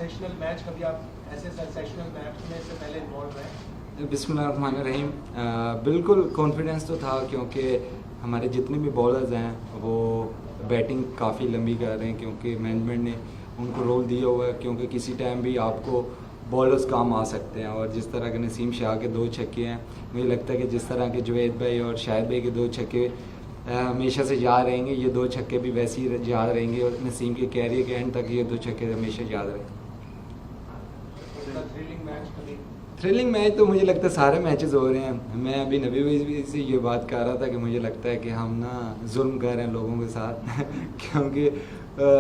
Sensational match, कभी आप ऐसे सेंसेशनल मैच में से पहले इन्वॉल्व रहे? बिस्मिल्लाहिर्रहमानिर्रहीम। बिल्कुल कॉन्फिडेंस तो था, क्योंकि हमारे जितने भी बॉलर्स हैं वो बैटिंग काफ़ी लंबी कर रहे हैं, क्योंकि मैनेजमेंट ने उनको रोल दिया हुआ है, क्योंकि किसी टाइम भी आपको बॉलर्स काम आ सकते हैं। और जिस तरह के नसीम शाह के 2 छक्के हैं, मुझे लगता है कि जिस तरह के जुवैद भाई और शाहिद भाई के 2 छक्के हमेशा से याद रहेंगे, ये 2 छक्के भी वैसे ही याद रहेंगे और नसीम के कैरियर के एंड तक ये 2 छक्के हमेशा याद रहेंगे। थ्रिलिंग मैच तो मुझे लगता है सारे मैचेस हो रहे हैं। मैं अभी नबी भाई से ये बात कर रहा था कि मुझे लगता है कि हम ना जुल्म कर रहे हैं लोगों के साथ क्योंकि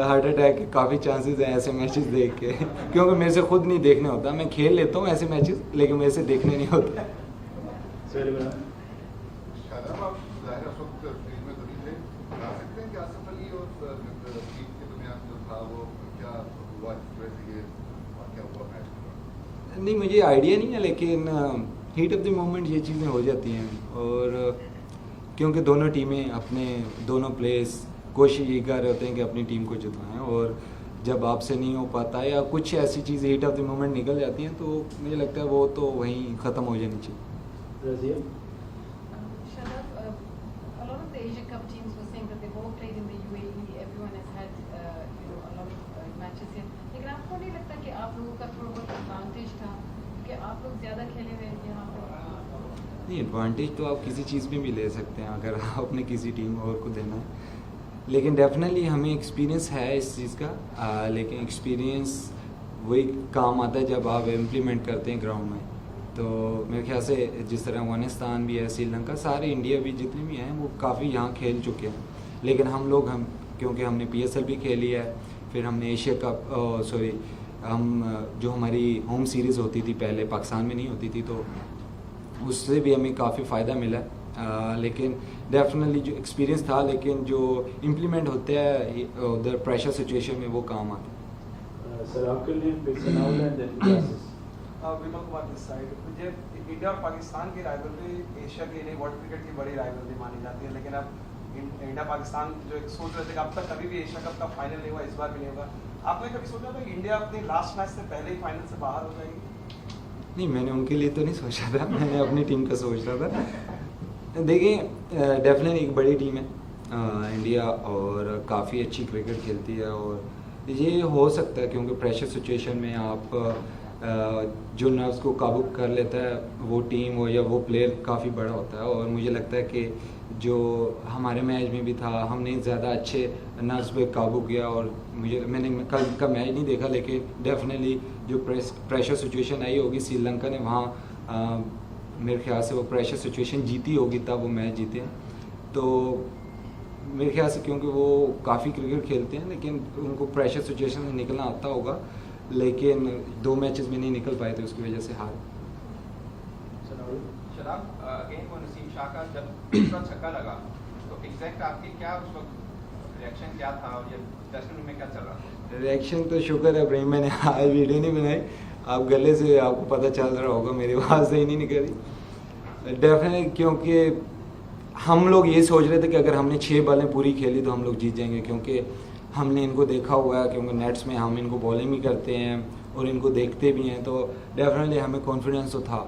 हार्ट अटैक के काफ़ी चांसेस हैं ऐसे मैचेस देख के क्योंकि मेरे से खुद नहीं देखने होता। मैं खेल लेता हूँ ऐसे मैचेस, लेकिन मेरे से देखने नहीं होता। नहीं, मुझे आइडिया नहीं है, लेकिन हीट ऑफ द मोमेंट ये चीज़ें हो जाती हैं। और क्योंकि दोनों टीमें अपने दोनों प्लेयर्स कोशिश ये कर रहे होते हैं कि अपनी टीम को जितवाएं, और जब आपसे नहीं हो पाता या कुछ ऐसी चीज़ें हीट ऑफ द मोमेंट निकल जाती हैं, तो मुझे लगता है वो तो वहीं ख़त्म हो जानी चाहिए। आप लोग ज़्यादा खेले हुए हैं यहाँ पर। नहीं, एडवांटेज तो आप किसी चीज़ में भी ले सकते हैं अगर आपने किसी टीम और को देना है, लेकिन डेफिनेटली हमें एक्सपीरियंस है इस चीज़ का। लेकिन एक्सपीरियंस वही काम आता है जब आप इम्प्लीमेंट करते हैं ग्राउंड में। तो मेरे ख्याल से जिस तरह अफगानिस्तान भी है, श्रीलंका, सारे इंडिया भी जितने भी हैं वो काफ़ी यहाँ खेल चुके हैं। लेकिन हम क्योंकि हमने PSL भी खेली है, फिर हमने एशिया कप हम जो हमारी होम सीरीज़ होती थी पहले पाकिस्तान में नहीं होती थी, तो उससे भी हमें काफ़ी फ़ायदा मिला। लेकिन डेफिनेटली जो एक्सपीरियंस था, लेकिन जो इम्प्लीमेंट होते हैं उधर प्रेशर सिचुएशन में वो काम आता है। सर आपके लिए विमल कुमार दिस साइड। मुझे इंडिया और पाकिस्तान की राइवलरी एशिया के लिए वर्ल्ड क्रिकेट की बड़ी राइवलरी मानी जाती है, लेकिन अब इंडिया पाकिस्तान जो एक सोच रहे थे कि अब तक कभी भी एशिया कप का फाइनल नहीं हुआ, इस बार भी नहीं होगा। आपने कभी सोचा था कि इंडिया अपने लास्ट मैच से पहले ही फाइनल से बाहर हो जाएगी? नहीं, मैंने उनके लिए तो नहीं सोचा था, मैंने अपनी टीम का सोच रहा था। देखिए, डेफिनेटली एक बड़ी टीम है इंडिया, और काफ़ी अच्छी क्रिकेट खेलती है, और ये हो सकता है क्योंकि प्रेशर सिचुएशन में आप जो नर्व्स को काबू कर लेता है वो टीम हो या वो प्लेयर काफ़ी बड़ा होता है। और मुझे लगता है कि जो हमारे मैच में भी था, हमने ज़्यादा अच्छे नर्व्स पे काबू किया। और मैंने कल का मैच नहीं देखा, लेकिन डेफिनेटली जो प्रेशर सिचुएशन आई होगी श्रीलंका ने वहाँ मेरे ख्याल से वो प्रेशर सिचुएशन जीती होगी, तब वो मैच जीते। तो मेरे ख्याल से क्योंकि वो काफ़ी क्रिकेट खेलते हैं, लेकिन उनको प्रेशर सिचुएशन से निकलना आता होगा, लेकिन 2 मैचेस में नहीं निकल पाए थे, उसकी वजह से हार। शराब अगेन को नसीम शाह का जब दूसरा छक्का लगा तो एग्जैक्ट आपकी क्या उस वक्त रिएक्शन क्या था, और ये ड्रेसिंग रूम में क्या चल रहा था? रिएक्शन तो शुक्र है इब्राहिम, मैंने आज वीडियो नहीं बनाई, आप गले से आपको पता चल रहा होगा मेरी आवाज़ सही नहीं निकली। डेफिनेटली क्योंकि हम लोग ये सोच रहे थे कि अगर हमने 6 बॉलें पूरी खेली तो हम लोग जीत जाएंगे, क्योंकि हमने इनको देखा हुआ है, क्योंकि नेट्स में हम इनको बॉलिंग भी करते हैं और इनको देखते भी हैं। तो डेफिनेटली हमें कॉन्फिडेंस तो था,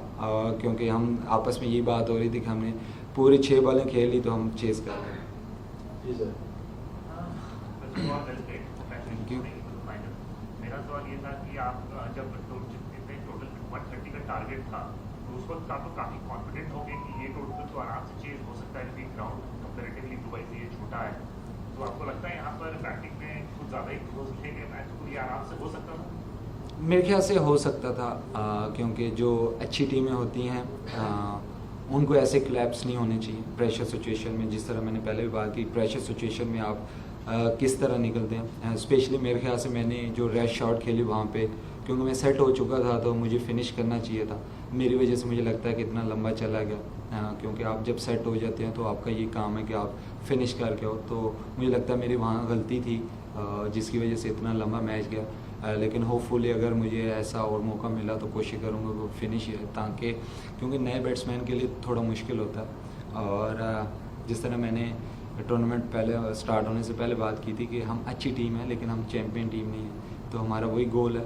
क्योंकि हम आपस में ये बात हो रही थी कि हमने पूरी 6 बॉलें खेल ली तो हम चेस कर रहे हैं। जी सर। Thank you. मेरा सवाल ये था कि आप जब टोटल 130 का टारगेट था, तो उस वक्त आप काफ़ी कॉन्फिडेंट हो गए कि ये टोटल तो आराम से चेज हो सकता है, क्योंकि ग्राउंड कंपेरेटिवली दुबई से ये छोटा है। तो आपको लगता है यहाँ पर बैटिंग में कुछ ज़्यादा ही क्लोज खेलेंगे मैच, तो ये आराम से हो सकता था? मेरे ख्याल से हो सकता था, क्योंकि जो अच्छी टीमें होती हैं उनको ऐसे क्लैप्स नहीं होने चाहिए प्रेशर सिचुएशन में। जिस तरह मैंने पहले भी बात की, प्रेशर सिचुएशन में आप किस तरह निकलते हैं। स्पेशली मेरे ख्याल से मैंने जो रेड शॉट खेली वहाँ पे, क्योंकि मैं सेट हो चुका था तो मुझे फिनिश करना चाहिए था। मेरी वजह से मुझे लगता है कि इतना लंबा चला गया, क्योंकि आप जब सेट हो जाते हैं तो आपका ये काम है कि आप फिनिश करके हो। तो मुझे लगता है मेरी वहाँ गलती थी, जिसकी वजह से इतना लंबा मैच गया। लेकिन होपफुली अगर मुझे ऐसा और मौका मिला तो कोशिश करूँगा वो फिनिश है, ताकि क्योंकि नए बैट्समैन के लिए थोड़ा मुश्किल होता है। और जिस तरह मैंने टूर्नामेंट पहले स्टार्ट होने से पहले बात की थी कि हम अच्छी टीम है लेकिन हम चैम्पियन टीम नहीं है, तो हमारा वही गोल है।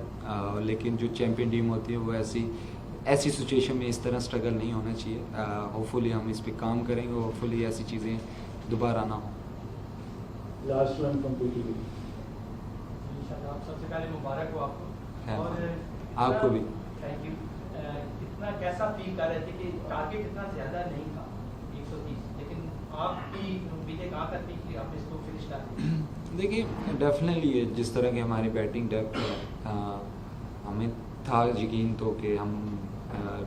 लेकिन जो चैम्पियन टीम होती है वो ऐसी सिचुएशन में इस तरह स्ट्रगल नहीं होना चाहिए। होपफुली हम इस पे काम करेंगे, होपफुली ऐसी चीज़ें दोबारा ना हो। Last one from PTV. आप सबसे पहले मुबारक हो आपको है, और आपको भी। Thank you. इतना कैसा फील कर रहे थे कि टारगेट इतना ज़्यादा नहीं था 130, लेकिन आपकी उम्मीदें कहाँ तक थी कि आप इसको फिनिश कर दें? देखिए डेफिनेटली जिस तरह की हमारी बैटिंग डेप्थ है, हमें था यकीन तो कि हम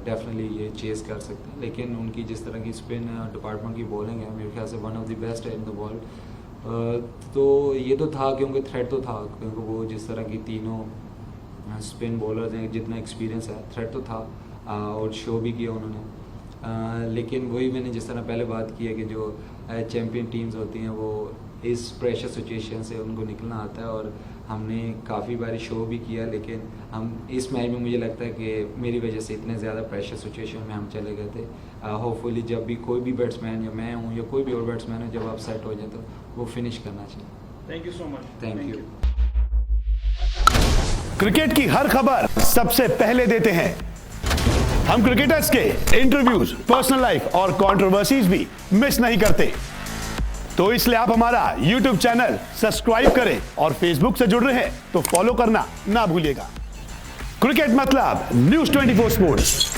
डेफिनेटली ये चेस कर सकते हैं, लेकिन उनकी जिस तरह की स्पिन डिपार्टमेंट की बॉलिंग है मेरे ख्याल से वन ऑफ द बेस्ट है इन द वर्ल्ड। तो ये तो था क्योंकि थ्रेट तो था, क्योंकि वो जिस तरह की तीनों स्पिन बॉलर्स हैं, जितना एक्सपीरियंस है, थ्रेट तो था और शो भी किया उन्होंने। लेकिन वही मैंने जिस तरह पहले बात की है कि जो चैम्पियन टीम्स होती हैं वो इस प्रेशर सिचुएशन से उनको निकलना आता है, और हमने काफ़ी बार शो भी किया, लेकिन हम इस मैच में मुझे लगता है कि मेरी वजह से इतने ज़्यादा प्रेशर सिचुएशन में हम चले गए थे। होपफुली जब भी कोई भी बैट्समैन या मैं हूँ या कोई भी और बैट्समैन है, जब आप सेट हो जाए तो वो फिनिश करना चाहिए। Thank you so much. Thank you. Cricket की हर खबर सबसे पहले देते हैं हम। क्रिकेटर्स के इंटरव्यूज, पर्सनल लाइफ और कंट्रोवर्सीज भी मिस नहीं करते, तो इसलिए आप हमारा YouTube चैनल सब्सक्राइब करें और Facebook से जुड़ रहे हैं तो फॉलो करना ना भूलिएगा। क्रिकेट मतलब News 24 स्पोर्ट्स।